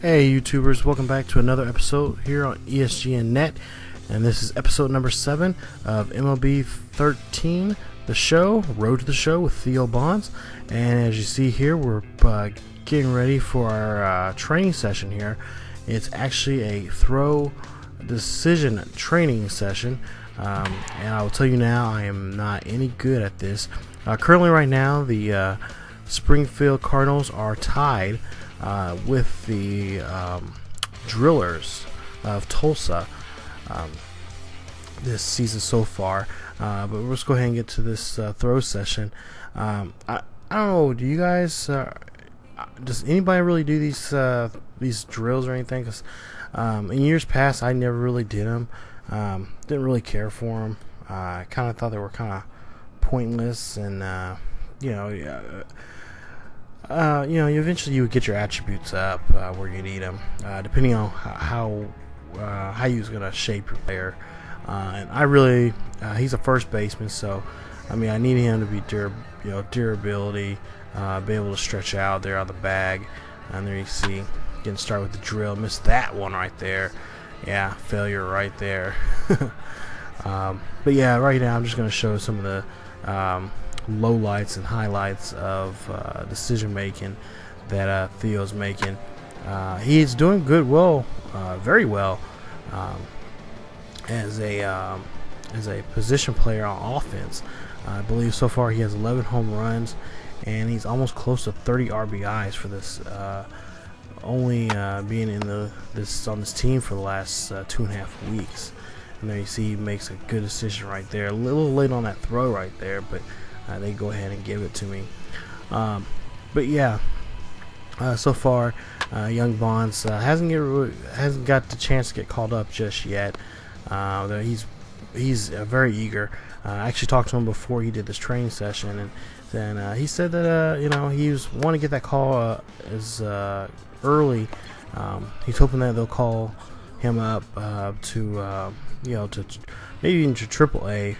Hey YouTubers, welcome back to another episode here on ESGNet, and this is episode number 7 of MLB 13, the show, Road to the Show with Theo Bonds. And as you see here, we're getting ready for our training session here. It's actually a throw decision training session, and I will tell you now, I am not any good at this. Currently right now, the Springfield Cardinals are tied with the Drillers of Tulsa this season so far, but let's go ahead and get to this throw session. I don't know, do you guys does anybody really do these drills or anything? Because in years past I never really did them. Didn't really care for them. I kind of thought they were kind of pointless, and eventually you would get your attributes up where you need them, depending on how you was gonna shape your player. And I really, he's a first baseman, so I mean I need him to be durability, be able to stretch out there on the bag. And there you see, getting started with the drill. Missed that one right there. Yeah, failure right there. But yeah, right now I'm just gonna show some of the lowlights and highlights of decision making that Theo's making. He's doing very well as a position player on offense. I believe so far he has 11 home runs, and he's almost close to 30 RBIs for this. Only being in on this team for the last 2.5 weeks. And there you see he makes a good decision right there. A little late on that throw right there, but they go ahead and give it to me. But yeah, so far young Bonds hasn't got the chance to get called up just yet. He's very eager. I actually talked to him before he did this training session, and then he said that he was wanting to get that call as early. He's hoping that they'll call him up to maybe even to AAA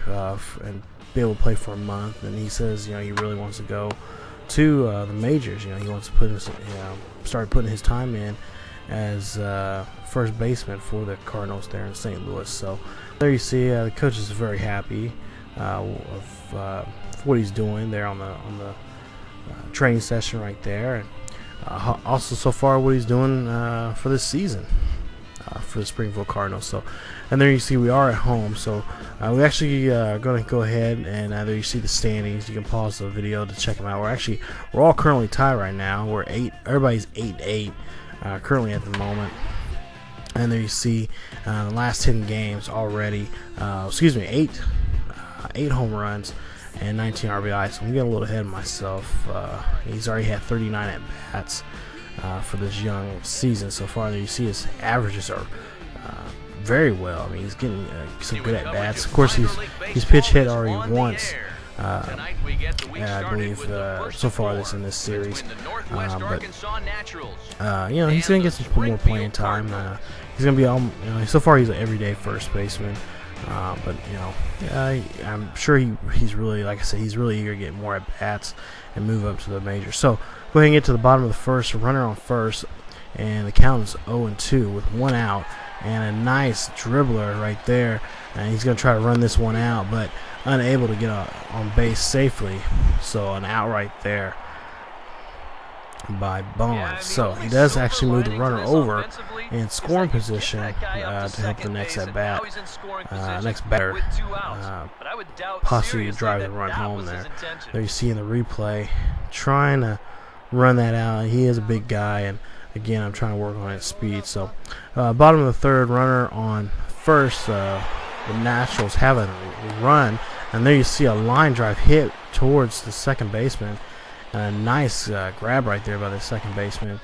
and be able to play for a month. And he says he really wants to go to the majors. He wants to put start putting his time in as first baseman for the Cardinals there in St. Louis. So there you see, the coach is very happy of what he's doing there on the training session right there, and also so far what he's doing for this season for the Springfield Cardinals. So, and there you see we are at home, so we actually are going to go ahead, and there you see the standings. You can pause the video to check them out. We're all currently tied right now. Everybody's 8-8 currently at the moment. And there you see the last 10 games already. 8 home runs and 19 RBI. So I'm getting a little ahead of myself. He's already had 39 at bats for this young season so far. There you see his averages are very well. I mean, he's getting some good at bats. Of course, he's pitch hit already once. I believe so far in this series, but he's gonna get some more playing time. He's gonna be so far he's an everyday first baseman, but I'm sure he's really, like I said, he's really eager to get more at bats and move up to the majors. So go ahead and get to the bottom of the first, runner on first, and the count is 0-2 with 1 out, and a nice dribbler right there, and he's gonna try to run this one out, but unable to get on base safely. So an out right there by Bonds. So he does actually move the runner over in scoring position to help the next at bat, next batter possibly drive the run home there. There you see in the replay, trying to run that out. He is a big guy, and again I'm trying to work on his speed. So bottom of the third, runner on first. The Naturals have a run, and there you see a line drive hit towards the second baseman, and a nice grab right there by the second baseman,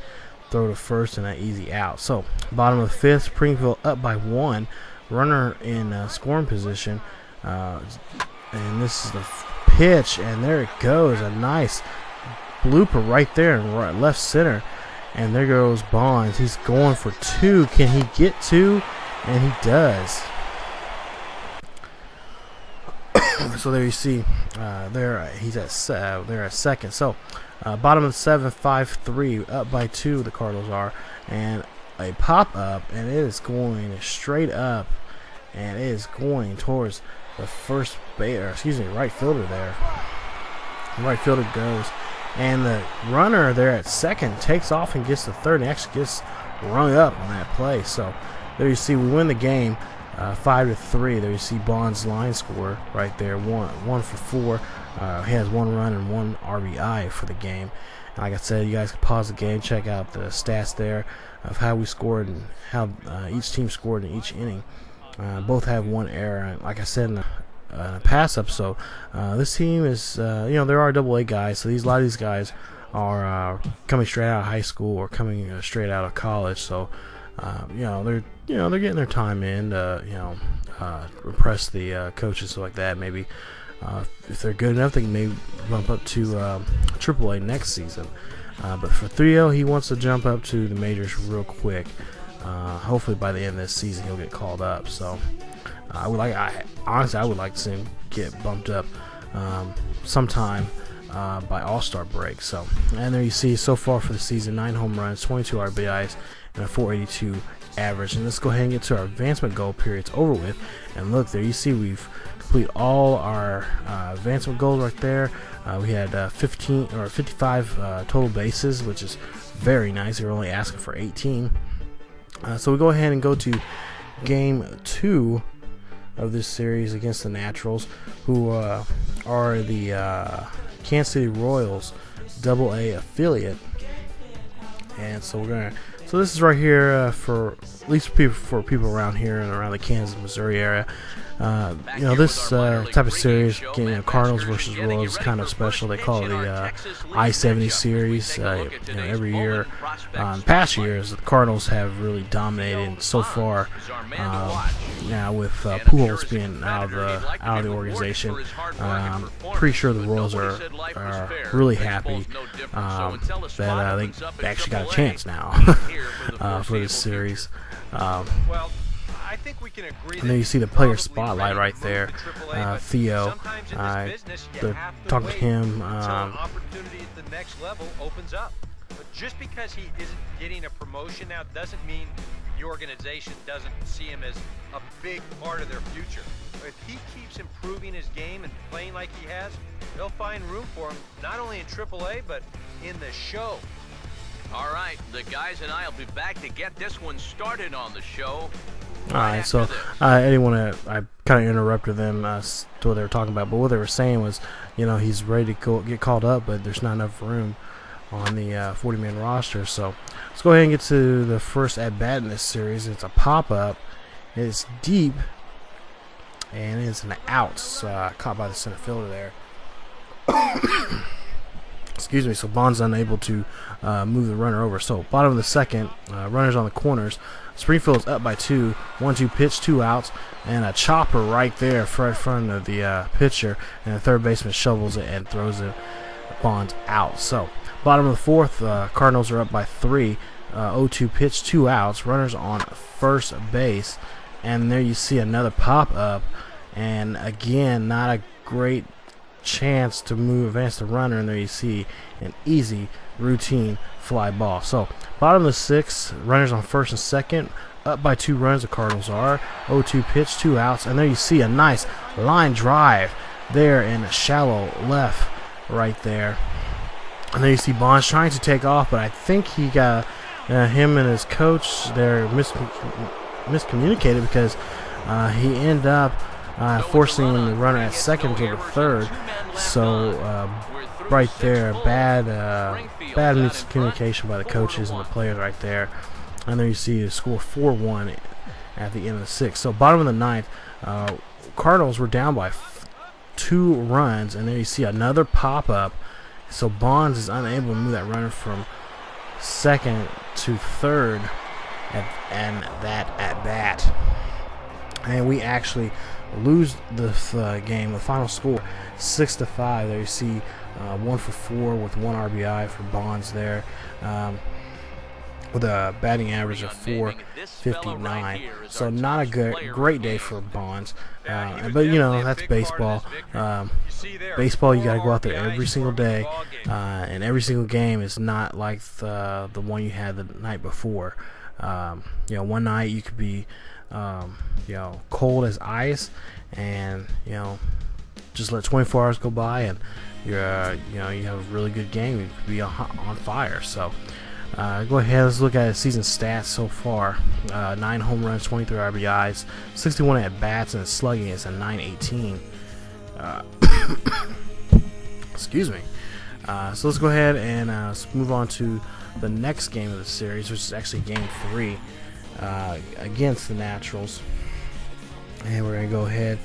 throw to first, and an easy out. So bottom of the fifth, Springfield up by 1, runner in scoring position, and this is the pitch, and there it goes, a nice blooper right there in left center, and there goes Bonds. He's going for 2. Can he get 2? And he does. So there you see, he's at second. So Bottom of the 7th, 5-3, up by 2. The Cardinals are, and a pop up, and it is going straight up, and it is going towards the right fielder there. The right fielder goes, and the runner there at second takes off and gets to third, and actually gets rung up on that play. So there you see we win the game 5-3. There you see Bond's line score right there, one for 4. He has 1 run and 1 RBI for the game. And like I said, you guys can pause the game, check out the stats there of how we scored and how each team scored in each inning. Both have 1 error. And like I said in the past episode, this team is, there are AA guys, so a lot of these guys are coming straight out of high school or coming straight out of college. So, they're getting their time in to, impress the coaches, so like that. Maybe if they're good enough, they can maybe bump up to AAA next season. But for Theo, he wants to jump up to the majors real quick. Hopefully by the end of this season, he'll get called up. So honestly, I would like to see him get bumped up sometime by All-Star break. So, and there you see so far for the season, 9 home runs, 22 RBIs, and a 482 average. And let's go ahead and get to our advancement goal period. It's over with. And look, there you see we've completed all our advancement goals right there. We had 55 total bases, which is very nice. They were only asking for 18. So we go ahead and go to game 2 of this series against the Naturals, who are the Kansas City Royals AA affiliate. And so this is right here for at least for people around here and around the Kansas, Missouri area. This type of series, Cardinals versus Royals, is kind of special. They call it the I-70 series. Every year, in past years, the Cardinals have really dominated so far. Now with Pujols being out of the organization, I'm pretty sure the Royals are really happy that they actually got a chance now for this series. I think we can agree. And then you see the player spotlight right there. Theo, they're talking to him. Opportunity at the next level opens up. But just because he isn't getting a promotion now doesn't mean the organization doesn't see him as a big part of their future. If he keeps improving his game and playing like he has, they'll find room for him not only in AAA but in the show. All right, the guys and I will be back to get this one started on the show. Alright, so I kind of interrupted them to what they were talking about, but what they were saying was, he's ready to get called up, but there's not enough room on the 40-man roster. So let's go ahead and get to the first at-bat in this series. It's a pop-up. It's deep, and it's an out. Caught by the center fielder there. Excuse me. So Bond's unable to move the runner over. So bottom of the 2nd, runners on the corners. Springfield's up by 2. 1-2 pitch, 2 outs, and a chopper right there right in front of the pitcher, and the third baseman shovels it and throws it. Bond out. So bottom of the 4th, Cardinals are up by 3. 0-2 pitch, 2 outs, runners on first base, and there you see another pop up, and again not a great chance to advance the runner, and there you see an easy routine fly ball. So bottom of the 6th, runners on first and second, up by 2 runs. The Cardinals are 0-2 pitch, 2 outs, and there you see a nice line drive there in a shallow left right there. And there you see Bonds trying to take off, but I think he got him and his coach there miscommunicated, because he ended up forcing the runner at second to the third. So right there, bad miscommunication by the coaches and the players right there. And there you see the score 4-1 at the end of the 6th. So bottom of the 9th, Cardinals were down by 2 runs, and there you see another pop up. So Bonds is unable to move that runner from second to third and that at bat. And we actually lose this game. The final score 6-5. There you see 1 for 4 with 1 RBI for Bonds there. with a batting average of 459. So not a great day for Bonds. But you know, that's baseball. Baseball, you got to go out there every single day, and every single game is not like the one you had the night before. You know, one night you could be you know, cold as ice, and you know, just let 24 hours go by, and you're you know, you have a really good game. You could be on fire. So go ahead, let's look at his season stats so far. 9 home runs, 23 RBIs, 61 at bats, and his slugging is a 918. Excuse me. So let's go ahead and let's move on to the next game of the series, which is actually game 3 against the Naturals. And we're going to go ahead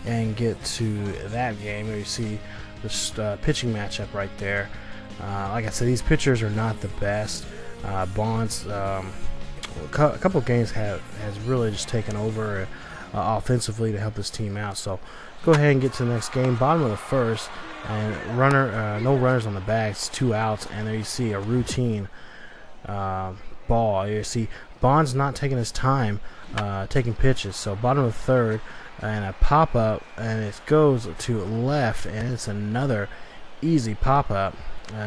and get to that game. Here you see this pitching matchup right there. Like I said, these pitchers are not the best. Bonds, a couple of games has really just taken over offensively to help this team out. So go ahead and get to the next game. Bottom of the first, and no runners on the backs, 2 outs, and there you see a routine ball. You see Bonds not taking his time taking pitches. So bottom of the third, and a pop up, and it goes to left, and it's another easy pop up.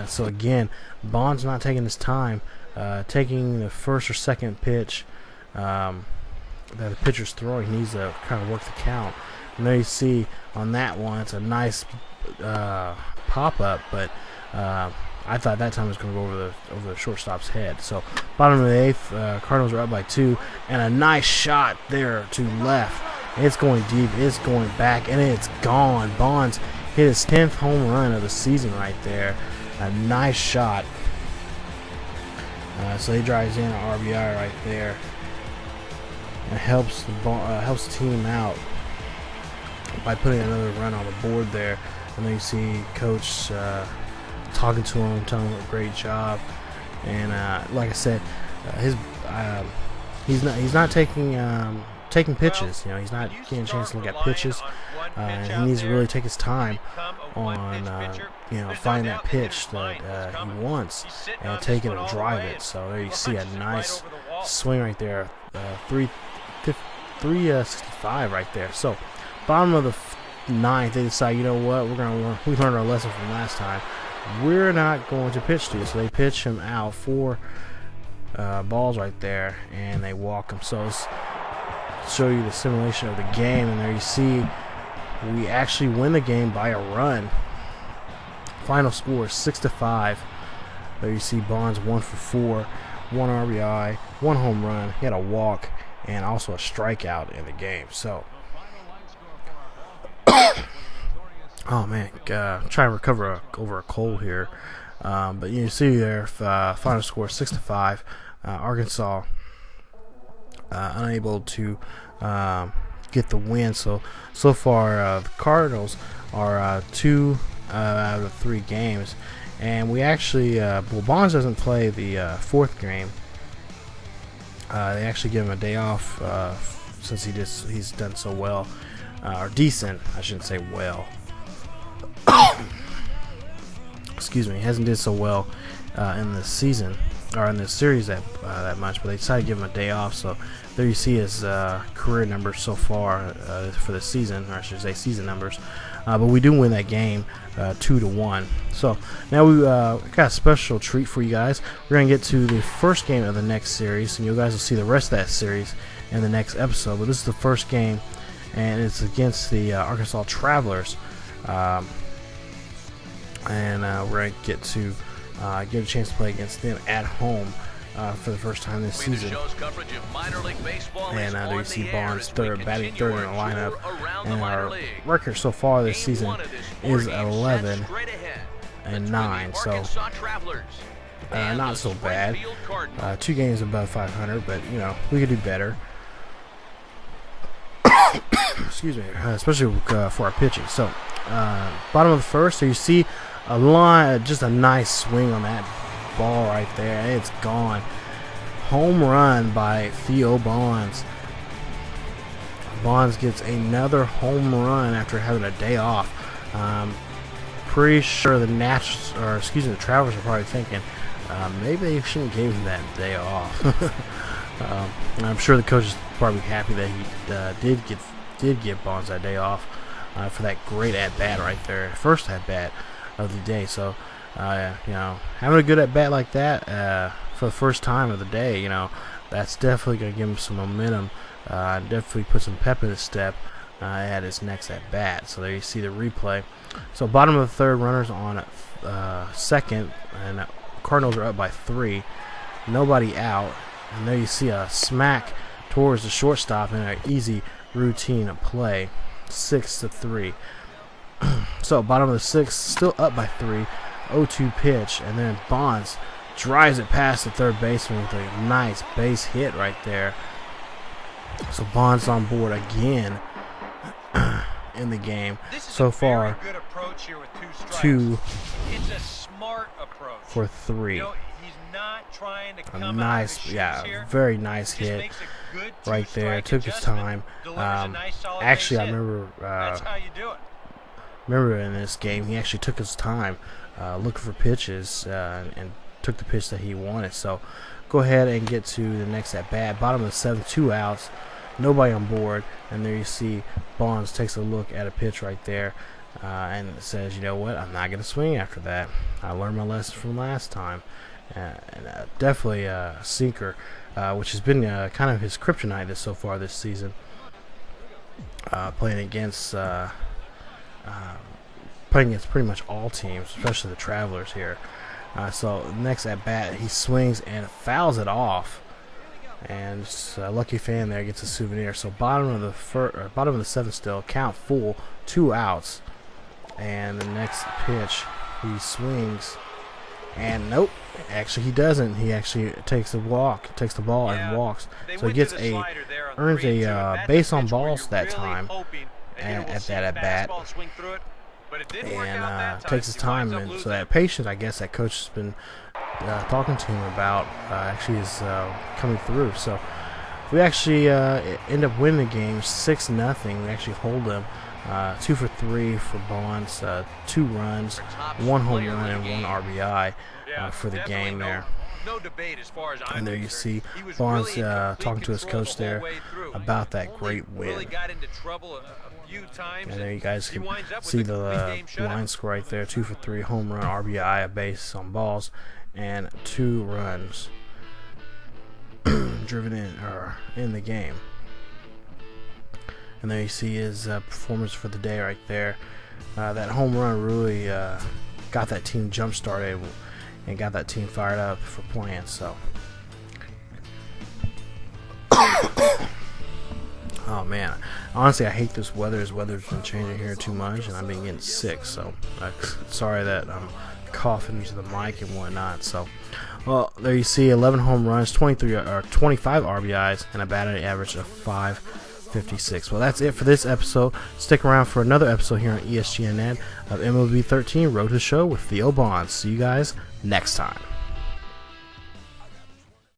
So again, Bonds not taking his time taking the first or second pitch that the pitcher's throwing. He needs to kind of work the count. And there you see on that one, it's a nice pop up, but I thought that time it was going to go over the shortstop's head. So bottom of the 8th, Cardinals are up by 2, and a nice shot there to left. It's going deep, it's going back, and it's gone. Bonds hit his 10th home run of the season right there. A nice shot. So he drives in an RBI right there, and helps the team out by putting another run on the board there. And then you see Coach talking to him, telling him a great job. And like I said, he's not taking pitches. You know, he's not getting a chance to look at pitches. And he needs to really take his time on you know, find that pitch that he wants and take it and drive it. So there you see a nice swing right there, 365 right there. So bottom of the 9th, they decide, you know what, we learned our lesson from last time. We're not going to pitch to you. So they pitch him out 4 balls right there, and they walk him. So let's show you the simulation of the game, and there you see we actually win the game by a run. Final score is 6-5. There you see Bonds 1 for 4, 1 RBI, 1 home run. He had a walk and also a strikeout in the game. So, oh man, trying to recover over a cold here. But you see there, final score 6-5. Arkansas unable to get the win. So far, the Cardinals are 2 out of 3 games, and we actually well, Bonds doesn't play the 4th game. They actually give him a day off since he's done so well, or decent, I shouldn't say well. Excuse me, he hasn't did so well in this season or in this series that much, but they decided to give him a day off. So there you see his career numbers so far for the season, or I should say season numbers. But we do win that game 2-1. So now we got a special treat for you guys. We're going to get to the first game of the next series, and you guys will see the rest of that series in the next episode. But this is the first game, and it's against the Arkansas Travelers. And we're going to get a chance to play against them at home for the first time this season. And there you see Bonds batting third in the lineup. And our record so far this season is 11-9. So not so bad. 2 games above 500, but you know, we could do better. Excuse me, especially for our pitching. So bottom of the first, so you see a line, just a nice swing on that ball right there. It's gone. Home run by Theo Bonds. Bonds gets another home run after having a day off. Pretty sure the Travelers are probably thinking, maybe they shouldn't give him that day off. I'm sure the coach is probably happy that he did give Bonds that day off for that great at bat right there, first at bat of the day. So having a good at bat like that for the first time of the day, that's definitely going to give him some momentum. Definitely put some pep in his step at his next at bat. So there you see the replay. So bottom of the third, runners on second, and Cardinals are up by 3. Nobody out, and there you see a smack towards the shortstop in an easy routine play, 6-3. So bottom of the 6th, still up by 3. 0-2 pitch, and then Bonds drives it past the third baseman with a nice base hit right there. So Bonds on board again in the game. So far, good approach here with 2 It's a smart approach. for 3. He's not trying to come A out nice, of the yeah, shoes here. very nice Just hit makes a good right there. two-strike Took his adjustment, time. delivers a nice, solid Actually, I base hit. remember That's how you do it. remember in this game he actually took his time looking for pitches and took the pitch that he wanted. So go ahead and get to the next at bat. Bottom of the 7th, 2 outs, nobody on board, and there you see Bonds takes a look at a pitch right there and says, you know what, I'm not going to swing after that. I learned my lesson from last time. And definitely a sinker, which has been kind of his kryptonite so far this season. Playing against pretty much all teams, especially the Travelers here. So next at bat, he swings and fouls it off, and a lucky fan there gets a souvenir. So bottom of the 7th still, count full, 2 outs, and the next pitch he swings. And nope, actually he doesn't. He actually takes the ball and walks. So he gets earns a base on balls that time at that at bat, and takes his time. And so that patience, I guess, that coach has been talking to him about actually is coming through. So we actually end up winning the game 6-0. We actually hold them 2 for 3 for Bonds, 2 runs, 1 home run, and 1 RBI for the game there. No debate as far as And there you see Bonds talking to his coach there about that great win. And there you guys can see the line score right there: 2 for 3, home run, RBI, a base on balls, and 2 runs driven in the game. And there you see his performance for the day right there. That home run really got that team jump started and got that team fired up for playing. So, oh man, honestly, I hate this weather. This weather's been changing here too much, and I've been getting sick. So, sorry that I'm coughing into the mic and whatnot. So, well, there you see 11 home runs, 25 RBIs, and a batting average of 556. Well, that's it for this episode. Stick around for another episode here on ESGNet of MLB 13 Road to the Show with Theo Bonds. See you guys next time.